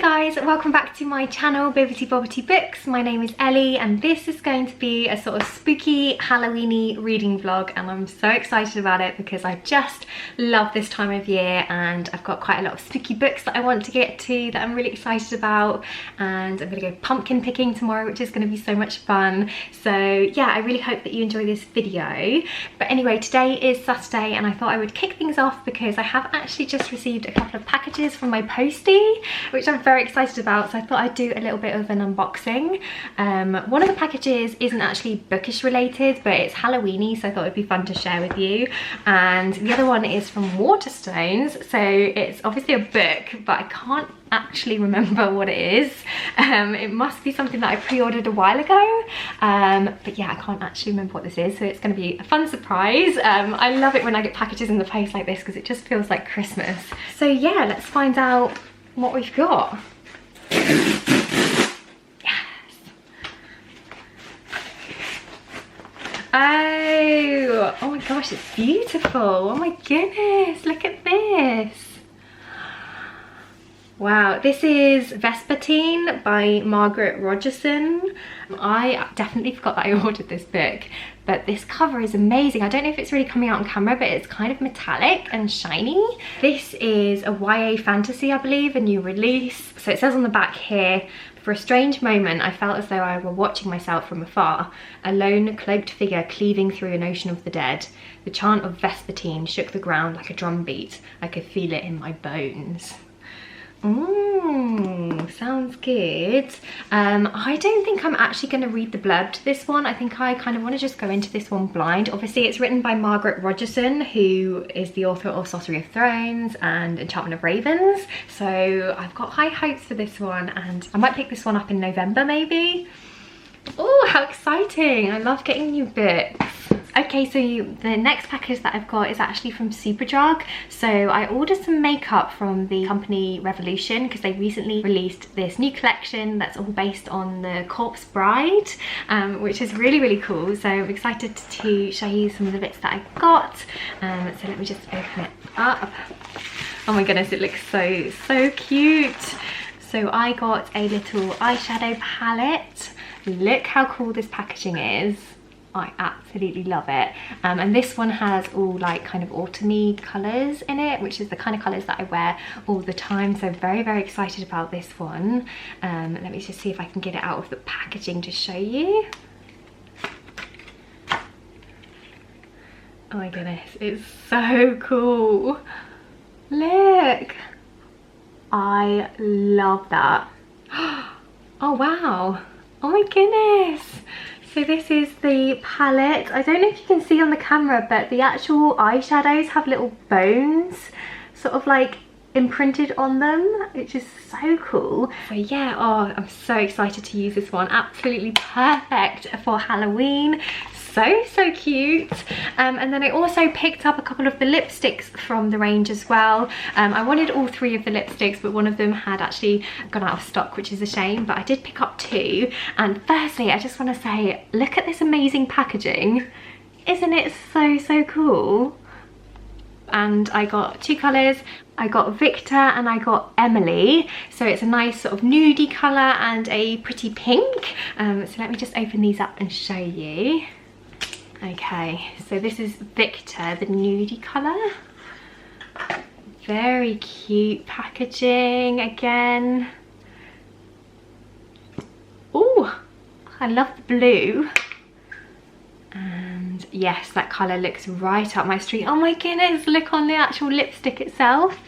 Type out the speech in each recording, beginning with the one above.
guys, welcome back to my channel, Bibbity Bobbity Books. My name is Ellie and this is going to be a sort of spooky Halloweeny reading vlog, and I'm so excited about it because I just love this time of year and I've got quite a lot of spooky books that I want to get to that I'm really excited about, and I'm gonna go pumpkin picking tomorrow, which is gonna be so much fun. So yeah, I really hope that you enjoy this video. But anyway, today is Saturday and I thought I would kick things off because I have actually just received a couple of packages from my postie, which I'm very excited about, so I thought I'd do a little bit of an unboxing. One of the packages isn't actually bookish related, but it's Halloweeny, so I thought it'd be fun to share with you. And the other one is from Waterstones, so it's obviously a book, but I can't actually remember what it is. It must be something that I pre-ordered a while ago, but yeah, I can't actually remember what this is, so it's going to be a fun surprise. I love it when I get packages in the post like this because it just feels like Christmas. So yeah, let's find out what we've got. Yes. Oh my gosh, it's beautiful. Oh my goodness, look at this. Wow, this is Vespertine by Margaret Rogerson. I definitely forgot that I ordered this book, but this cover is amazing. I don't know if it's really coming out on camera, but it's kind of metallic and shiny. This is a YA fantasy, I believe, a new release. So it says on the back here, "For a strange moment, I felt as though I were watching myself from afar, a lone cloaked figure cleaving through an ocean of the dead. The chant of Vespertine shook the ground like a drum beat. I could feel it in my bones." Sounds good. I don't think I'm actually going to read the blurb to this one. I think I kind of want to just go into this one blind. Obviously it's written by Margaret Rogerson, who is the author of Sorcery of Thrones and Enchantment of Ravens, so I've got high hopes for this one, and I might pick this one up in November maybe. Oh, how exciting. I love getting new books. Okay, so the next package that I've got is actually from Superdrug. So I ordered some makeup from the company Revolution because they recently released this new collection that's all based on the Corpse Bride, which is really, really cool. So I'm excited to show you some of the bits that I got. So let me just open it up. Oh my goodness, it looks so cute. So I got a little eyeshadow palette. Look how cool this packaging is. I absolutely love it. And this one has all like kind of autumny colours in it, which is the kind of colours that I wear all the time. So very, very excited about this one. Let me just see if I can get it out of the packaging to show you. Oh my goodness, it's so cool. Look. I love that. Oh wow. Oh my goodness. So this is the palette. I don't know if you can see on the camera, but the actual eyeshadows have little bones sort of like imprinted on them, which is so cool. So yeah, oh, I'm so excited to use this one. Absolutely perfect for Halloween. So cute. And then I also picked up a couple of the lipsticks from the range as well. I wanted all three of the lipsticks, but one of them had actually gone out of stock, which is a shame, but I did pick up two. And firstly, I just want to say, look at this amazing packaging. Isn't it so cool? And I got two colours. I got Victor and I got Emily. So it's a nice sort of nudie colour and a pretty pink. So let me just open these up and show you. Okay, so this is Victor, the nudie colour. Very cute packaging again. Oh, I love the blue. And yes, that colour looks right up my street. Oh my goodness, look on the actual lipstick itself.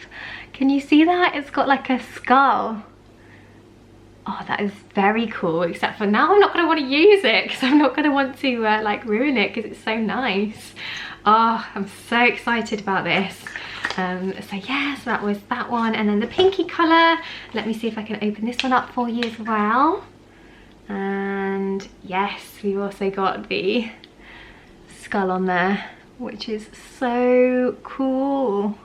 Can you see that? It's got like a skull. Oh, that is very cool, except for now I'm not going to want to use it because I'm not going to want to like ruin it because it's so nice. Oh, I'm so excited about this. So yes, that was that one. And then the pinky colour, let me see if I can open this one up for you as well. And yes, we've also got the skull on there, which is so cool.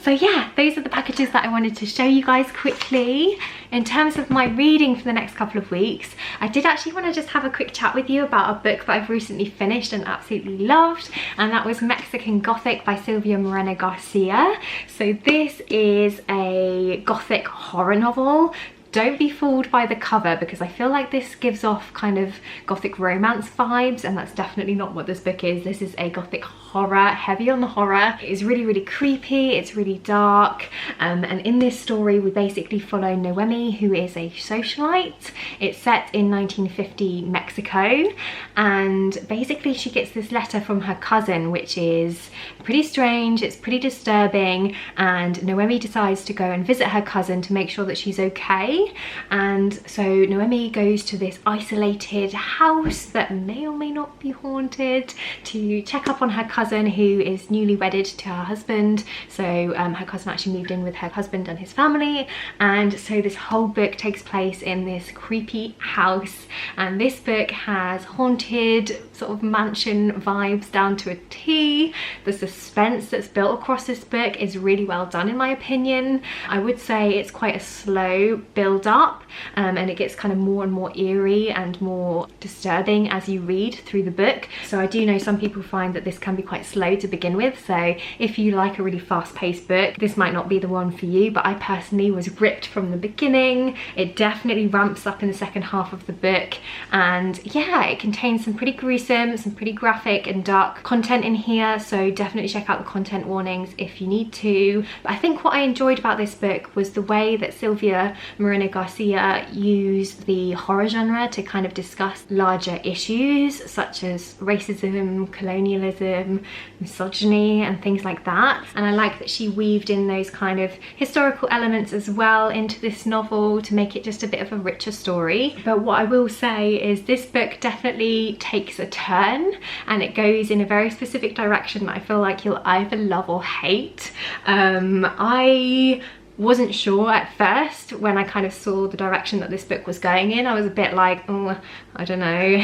So yeah, those are the packages that I wanted to show you guys quickly. in terms of my reading for the next couple of weeks, I did actually want to just have a quick chat with you about a book that I've recently finished and absolutely loved, and that was Mexican Gothic by Silvia Moreno-Garcia. So this is a Gothic horror novel. Don't be fooled by the cover, because I feel like this gives off kind of Gothic romance vibes, and that's definitely not what this book is. This is a Gothic horror, heavy on the horror. It is really, really creepy. It's really dark. And in this story, we basically follow Noemi, who is a socialite. It's set in 1950 Mexico. And basically she gets this letter from her cousin, which is pretty strange. It's pretty disturbing. And Noemi decides to go and visit her cousin to make sure that she's okay. And so Noemi goes to this isolated house that may or may not be haunted to check up on her cousin, who is newly wedded to her husband. So her cousin actually moved in with her husband and his family, and so this whole book takes place in this creepy house. And this book has haunted sort of mansion vibes down to a T. The suspense that's built across this book is really well done, in my opinion. I would say it's quite a slow build up, and it gets kind of more and more eerie and more disturbing as you read through the book. So I do know some people find that this can be quite slow to begin with, so if you like a really fast-paced book, this might not be the one for you, but I personally was gripped from the beginning. It definitely ramps up in the second half of the book, and yeah, it contains some pretty gruesome, some pretty graphic and dark content in here, so definitely check out the content warnings if you need to. But I think what I enjoyed about this book was the way that Silvia Moreno-Garcia used the horror genre to kind of discuss larger issues such as racism, colonialism, misogyny and things like that. And I like that she weaved in those kind of historical elements as well into this novel to make it just a bit of a richer story. But what I will say is this book definitely takes a turn, and it goes in a very specific direction that I feel like you'll either love or hate. I wasn't sure at first when I kind of saw the direction that this book was going in. I was a bit like, oh, I don't know.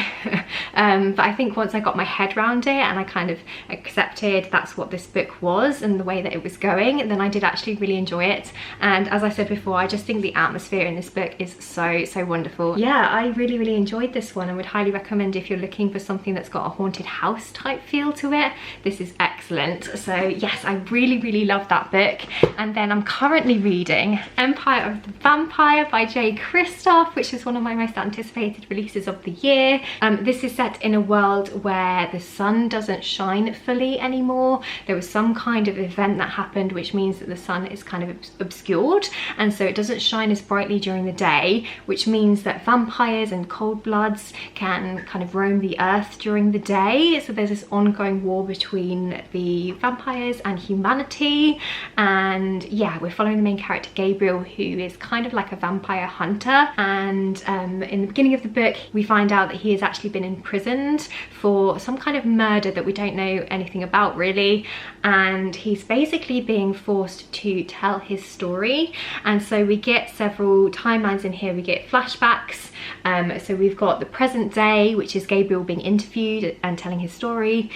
But I think once I got my head around it and I kind of accepted that's what this book was and the way that it was going, then I did actually really enjoy it. And as I said before, I just think the atmosphere in this book is so wonderful. Yeah, I really, really enjoyed this one and would highly recommend if you're looking for something that's got a haunted house type feel to it. This is excellent. So yes, I really, really love that book. And then I'm currently reading Empire of the Vampire by Kristoff, which is one of my most anticipated releases of the year. This is set in a world where the sun doesn't shine fully anymore. There was some kind of event that happened which means that the sun is kind of obscured, and so it doesn't shine as brightly during the day, which means that vampires and cold bloods can kind of roam the earth during the day. So there's this ongoing war between the vampires and humanity, and yeah, we're following the main character Gabriel, who is kind of like a vampire hunter. And in the beginning of the book we find out that he has actually been imprisoned for some kind of murder that we don't know anything about really, and he's basically being forced to tell his story. And so we get several timelines in here. We get flashbacks, so we've got the present day, which is Gabriel being interviewed and telling his story.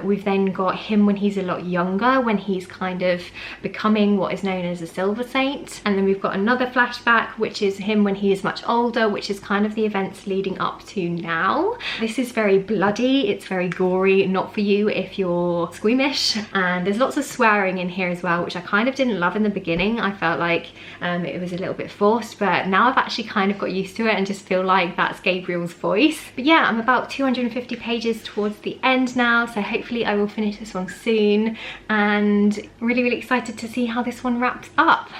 We've then got him when he's a lot younger, when he's kind of becoming what is known as a silver saint. And then we've got another flashback, which is him when he is much older, which is kind of the events leading up to now. This is very bloody, it's very gory, not for you if you're squeamish. And there's lots of swearing in here as well, which I kind of didn't love in the beginning. I felt like it was a little bit forced, but now I've actually kind of got used to it and just feel like that's Gabriel's voice. But yeah, I'm about 250 pages towards the end now, so hopefully I will finish this one soon, and really, really excited to see how this one wraps up.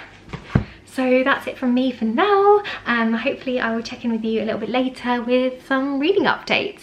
So that's it from me for now. Hopefully I will check in with you a little bit later with some reading updates.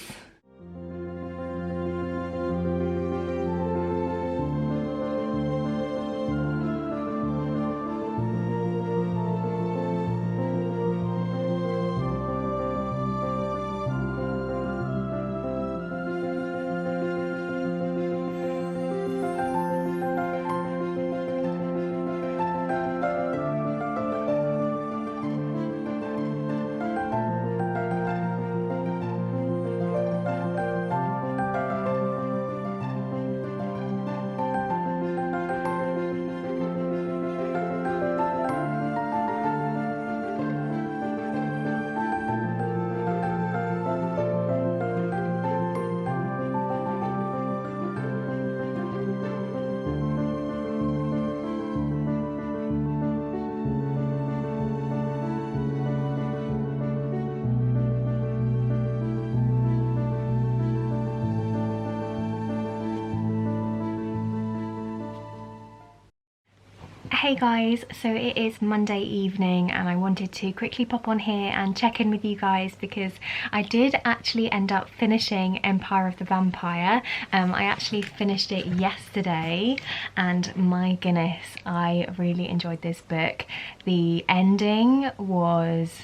Hey guys, so it is Monday evening and I wanted to quickly pop on here and check in with you guys because I did actually end up finishing Empire of the Vampire. I actually finished it yesterday and my goodness, I really enjoyed this book. The ending was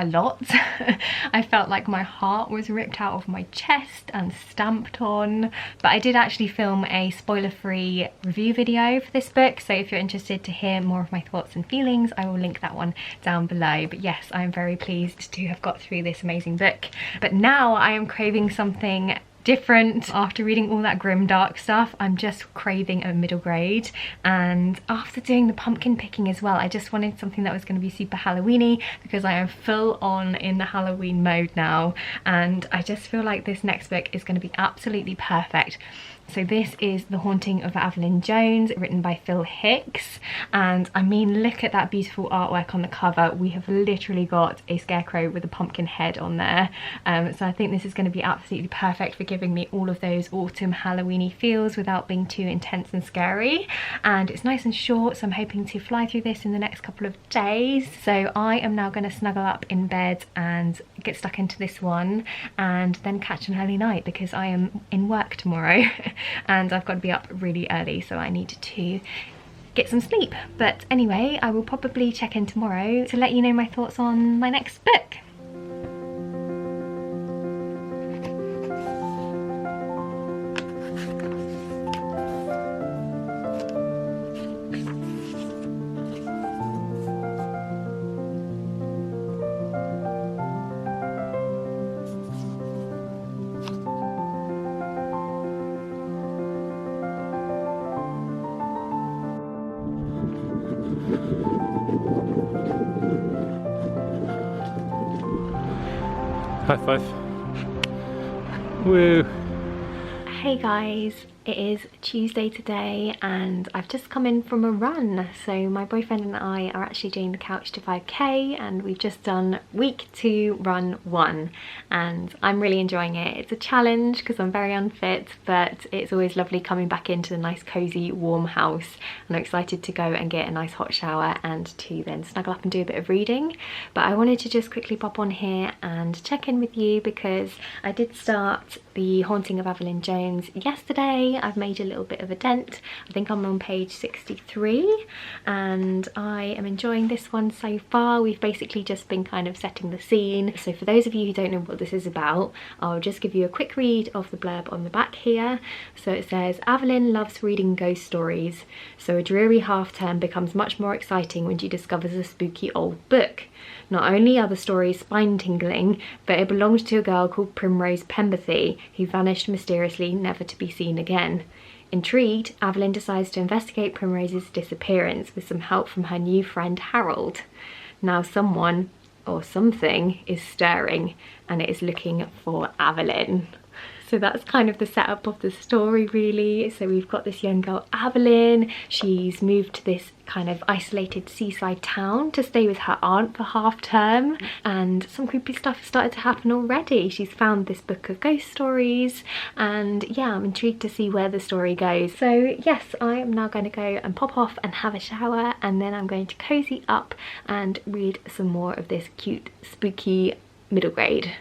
a lot. I felt like my heart was ripped out of my chest and stamped on, but I did actually film a spoiler-free review video for this book, so if you're interested to hear more of my thoughts and feelings, I will link that one down below. But yes, I'm very pleased to have got through this amazing book, but now I am craving something different. After reading all that grim dark stuff, I'm just craving a middle grade, and after doing the pumpkin picking as well, I just wanted something that was going to be super Halloweeny because I am full on in the Halloween mode now, and I just feel like this next book is going to be absolutely perfect. So this is The Haunting of Aveline Jones, written by Hickes, and I mean, look at that beautiful artwork on the cover. We have literally got a scarecrow with a pumpkin head on there, so I think this is going to be absolutely perfect for giving me all of those autumn Halloweeny feels without being too intense and scary. And it's nice and short, so I'm hoping to fly through this in the next couple of days. So I am now going to snuggle up in bed and get stuck into this one and then catch an early night because I am in work tomorrow. And I've got to be up really early, so I need to get some sleep. But anyway, I will probably check in tomorrow to let you know my thoughts on my next book. High five. Woo. Hey guys, it is Tuesday today and I've just come in from a run. So my boyfriend and I are actually doing the Couch to 5k and we've just done week 2 run 1 and I'm really enjoying it. It's a challenge because I'm very unfit, but it's always lovely coming back into the nice cozy warm house, and I'm excited to go and get a nice hot shower and to then snuggle up and do a bit of reading. But I wanted to just quickly pop on here and check in with you because I did start The Haunting of Aveline Jones yesterday. I've made a little bit of a dent. I think I'm on page 63 and I am enjoying this one so far. We've basically just been kind of setting the scene. So for those of you who don't know what this is about, I'll just give you a quick read of the blurb on the back here. So it says, Aveline loves reading ghost stories, so a dreary half term becomes much more exciting when she discovers a spooky old book. Not only are the stories spine-tingling, but it belongs to a girl called Primrose Pemberthy, who vanished mysteriously, never to be seen again. Intrigued, Aveline decides to investigate Primrose's disappearance with some help from her new friend Harold. Now someone, or something, is stirring, and it is looking for Aveline. So that's kind of the setup of the story really. So we've got this young girl, Aveline. She's moved to this kind of isolated seaside town to stay with her aunt for half term, and some creepy stuff has started to happen already. She's found this book of ghost stories and yeah, I'm intrigued to see where the story goes. So yes, I am now going to go and pop off and have a shower, and then I'm going to cozy up and read some more of this cute spooky middle grade.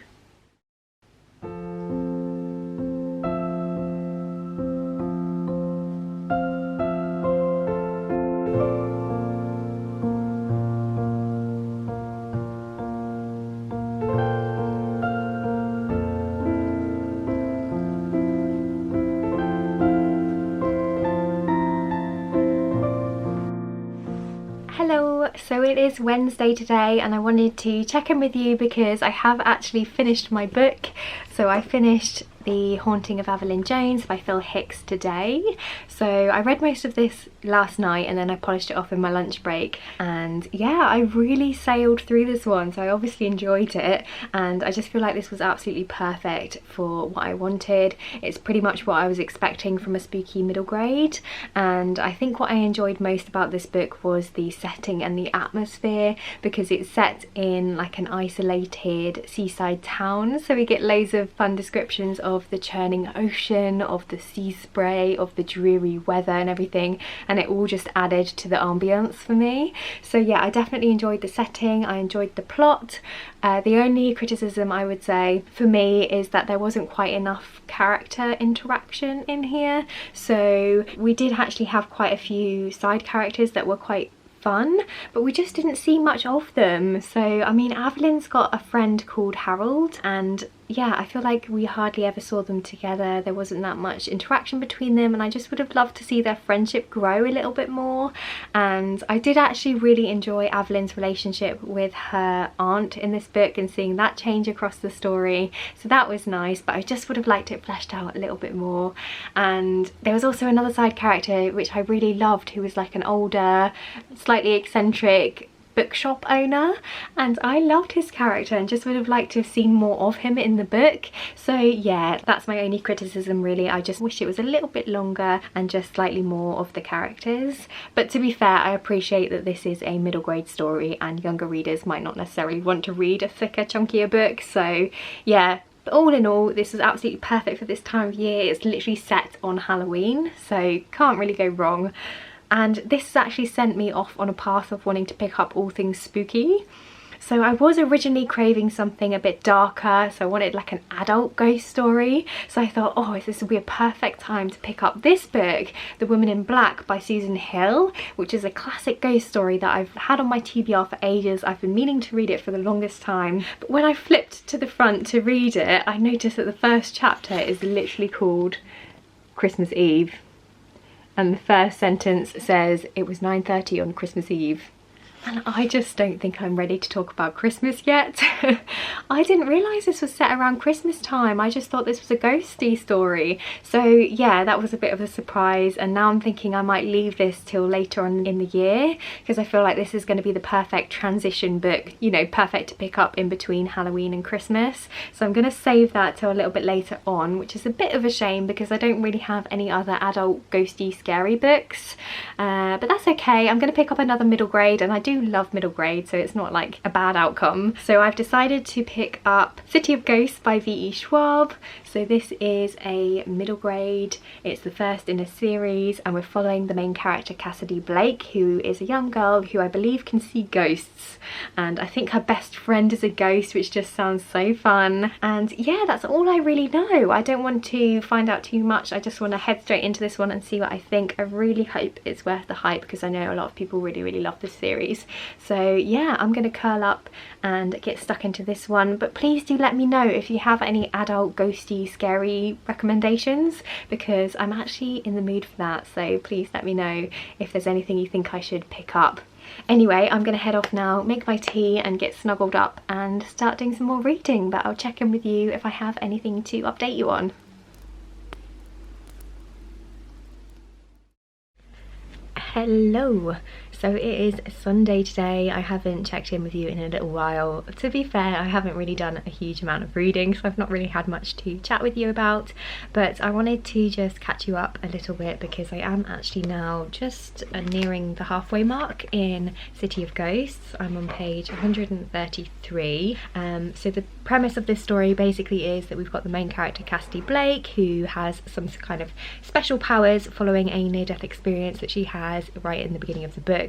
Hello, so it is Wednesday today and I wanted to check in with you because I have actually finished my book. So I finished The Haunting of Aveline Jones by Hickes today. So I read most of this last night and then I polished it off in my lunch break, and yeah, I really sailed through this one, so I obviously enjoyed it and I just feel like this was absolutely perfect for what I wanted. It's pretty much what I was expecting from a spooky middle grade, and I think what I enjoyed most about this book was the setting and the atmosphere, because it's set in like an isolated seaside town, so we get loads of fun descriptions of of the churning ocean, of the sea spray, of the dreary weather and everything, and it all just added to the ambience for me. So yeah, I definitely enjoyed the setting, I enjoyed the plot. The only criticism I would say for me is that there wasn't quite enough character interaction in here. So we did actually have quite a few side characters that were quite fun, but we just didn't see much of them. So I mean, Aveline's got a friend called Harold, and yeah, I feel like we hardly ever saw them together. There wasn't that much interaction between them, and I just would have loved to see their friendship grow a little bit more. And I did actually really enjoy Aveline's relationship with her aunt in this book and seeing that change across the story, so that was nice, but I just would have liked it fleshed out a little bit more. And there was also another side character which I really loved, who was like an older, slightly eccentric bookshop owner, and I loved his character and just would have liked to have seen more of him in the book. So yeah, that's my only criticism really. I just wish it was a little bit longer and just slightly more of the characters. But to be fair, I appreciate that this is a middle grade story and younger readers might not necessarily want to read a thicker, chunkier book. So yeah, but all in all, this was absolutely perfect for this time of year. It's literally set on Halloween, so can't really go wrong. And this has actually sent me off on a path of wanting to pick up all things spooky. So I was originally craving something a bit darker, so I wanted like an adult ghost story. So I thought, oh, this would be a perfect time to pick up this book, The Woman in Black by Susan Hill, which is a classic ghost story that I've had on my TBR for ages. I've been meaning to read it for the longest time. But when I flipped to the front to read it, I noticed that the first chapter is literally called Christmas Eve. And the first sentence says, it was 9:30 on Christmas Eve. And I just don't think I'm ready to talk about Christmas yet. I didn't realise this was set around Christmas time. I just thought this was a ghosty story. So yeah, that was a bit of a surprise. And now I'm thinking I might leave this till later on in the year, because I feel like this is going to be the perfect transition book, you know, perfect to pick up in between Halloween and Christmas. So I'm going to save that till a little bit later on, which is a bit of a shame because I don't really have any other adult ghosty scary books. But that's okay. I'm going to pick up another middle grade, and I do love middle grade, so it's not like a bad outcome. So I've decided to pick up City of Ghosts by V.E. Schwab. So this is a middle grade, it's the first in a series, and we're following the main character Cassidy Blake, who is a young girl who I believe can see ghosts, and I think her best friend is a ghost, which just sounds so fun. And yeah, that's all I really know. I don't want to find out too much. I just want to head straight into this one and see what I think. I really hope it's worth the hype because I know a lot of people really love this series. So yeah, I'm gonna curl up and get stuck into this one. But please do let me know if you have any adult ghosty scary recommendations, because I'm actually in the mood for that. So please let me know if there's anything you think I should pick up. Anyway, I'm gonna head off now, make my tea and get snuggled up and start doing some more reading, but I'll check in with you if I have anything to update you on. Hello. So it is Sunday today. I haven't checked in with you in a little while. To be fair, I haven't really done a huge amount of reading, so I've not really had much to chat with you about, but I wanted to just catch you up a little bit because I am actually now just nearing the halfway mark in City of Ghosts. I'm on page 133. So the premise of this story basically is that we've got the main character Cassidy Blake, who has some kind of special powers following a near-death experience that she has right in the beginning of the book.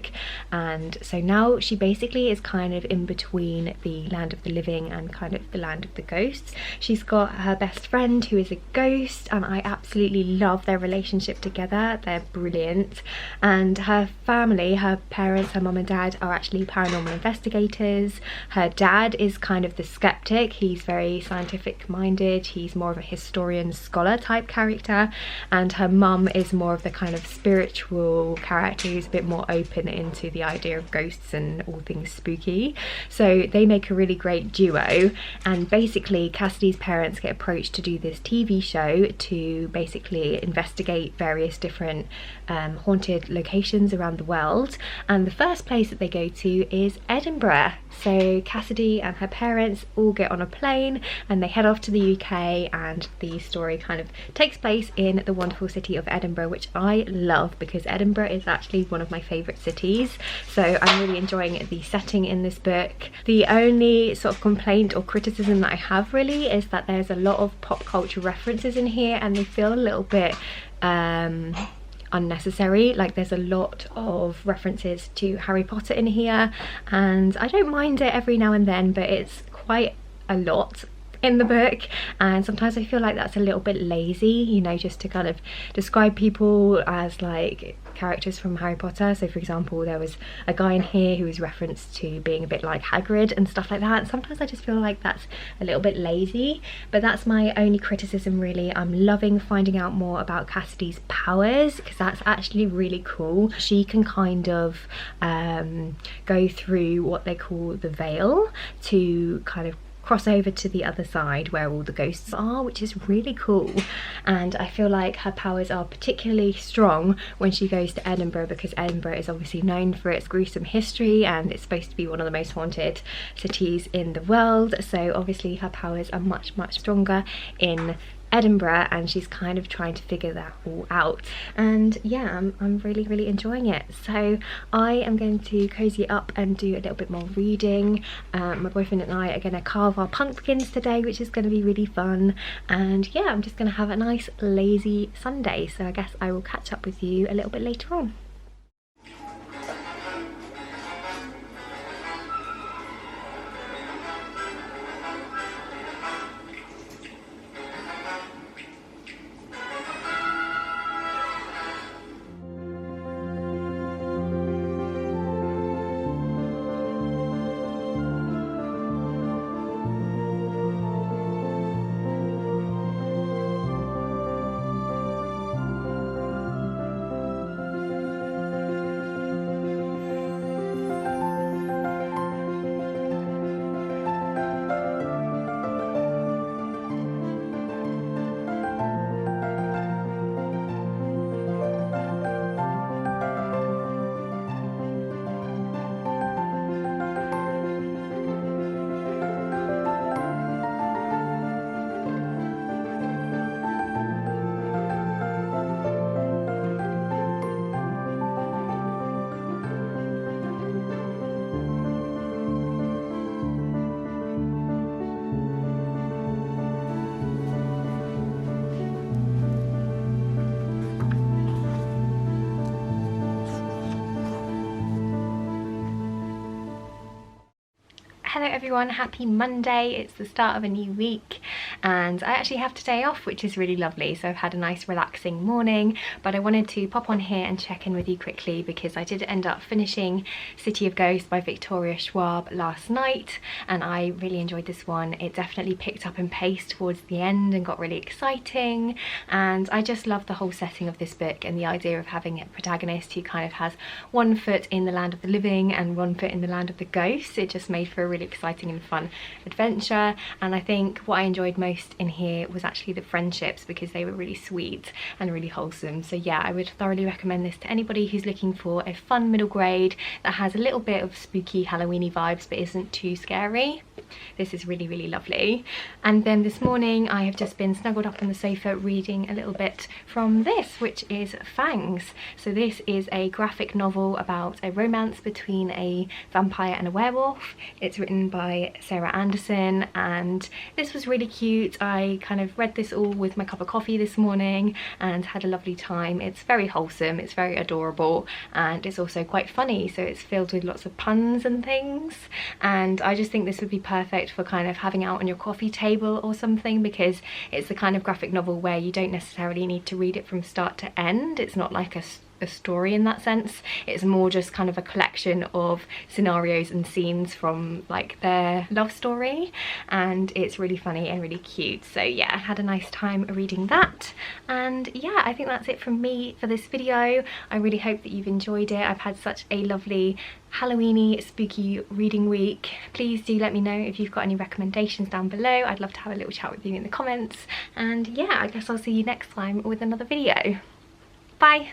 And so now she basically is kind of in between the land of the living and kind of the land of the ghosts. She's got her best friend who is a ghost, and I absolutely love their relationship together. They're brilliant. And her family, her parents, her mum and dad are actually paranormal investigators. Her dad is kind of the skeptic. He's very scientific minded. He's more of a historian scholar type character, and her mum is more of the kind of spiritual character who's a bit more open into the idea of ghosts and all things spooky. So they make a really great duo, and basically Cassidy's parents get approached to do this TV show to basically investigate various different haunted locations around the world, and the first place that they go to is Edinburgh. So Cassidy and her parents all get on a plane and they head off to the UK, and the story kind of takes place in the wonderful city of Edinburgh, which I love because Edinburgh is actually one of my favourite cities. So I'm really enjoying the setting in this book. The only sort of complaint or criticism that I have really is that there's a lot of pop culture references in here and they feel a little bit unnecessary. Like there's a lot of references to Harry Potter in here, and I don't mind it every now and then, but it's quite a lot in the book, and sometimes I feel like that's a little bit lazy, you know, just to kind of describe people as like characters from Harry Potter. So for example, there was a guy in here who was referenced to being a bit like Hagrid and stuff like that, and sometimes I just feel like that's a little bit lazy. But that's my only criticism really. I'm loving finding out more about Cassidy's powers because that's actually really cool. She can kind of go through what they call the veil to kind of cross over to the other side where all the ghosts are, which is really cool. And I feel like her powers are particularly strong when she goes to Edinburgh, because Edinburgh is obviously known for its gruesome history and it's supposed to be one of the most haunted cities in the world. So obviously her powers are much stronger in Edinburgh, and she's kind of trying to figure that all out. And yeah, I'm really enjoying it. So I am going to cozy up and do a little bit more reading. My boyfriend and I are going to carve our pumpkins today, which is going to be really fun. And yeah, I'm just going to have a nice lazy Sunday. So I guess I will catch up with you a little bit later on. Hello everyone, happy Monday. It's the start of a new week and I actually have today off, which is really lovely. So I've had a nice relaxing morning, but I wanted to pop on here and check in with you quickly because I did end up finishing City of Ghosts by Victoria Schwab last night and I really enjoyed this one. It definitely picked up in pace towards the end and got really exciting, and I just love the whole setting of this book and the idea of having a protagonist who kind of has one foot in the land of the living and one foot in the land of the ghosts. It just made for a really exciting and fun adventure, and I think what I enjoyed most in here was actually the friendships because they were really sweet and really wholesome. So yeah, I would thoroughly recommend this to anybody who's looking for a fun middle grade that has a little bit of spooky Halloweeny vibes but isn't too scary. This is really lovely. And then this morning I have just been snuggled up on the sofa reading a little bit from this, which is Fangs. So this is a graphic novel about a romance between a vampire and a werewolf. It's written by Sarah Andersen and this was really cute. I kind of read this all with my cup of coffee this morning and had a lovely time. It's very wholesome, it's very adorable, and it's also quite funny, so it's filled with lots of puns and things, and I just think this would be perfect for kind of having out on your coffee table or something, because it's the kind of graphic novel where you don't necessarily need to read it from start to end. It's not like a story in that sense. It's more just kind of a collection of scenarios and scenes from like their love story, and it's really funny and really cute. So yeah, I had a nice time reading that, and yeah, I think that's it from me for this video. I really hope that you've enjoyed it. I've had such a lovely Halloweeny spooky reading week. Please do let me know if you've got any recommendations down below. I'd love to have a little chat with you in the comments, and yeah, I guess I'll see you next time with another video. Bye.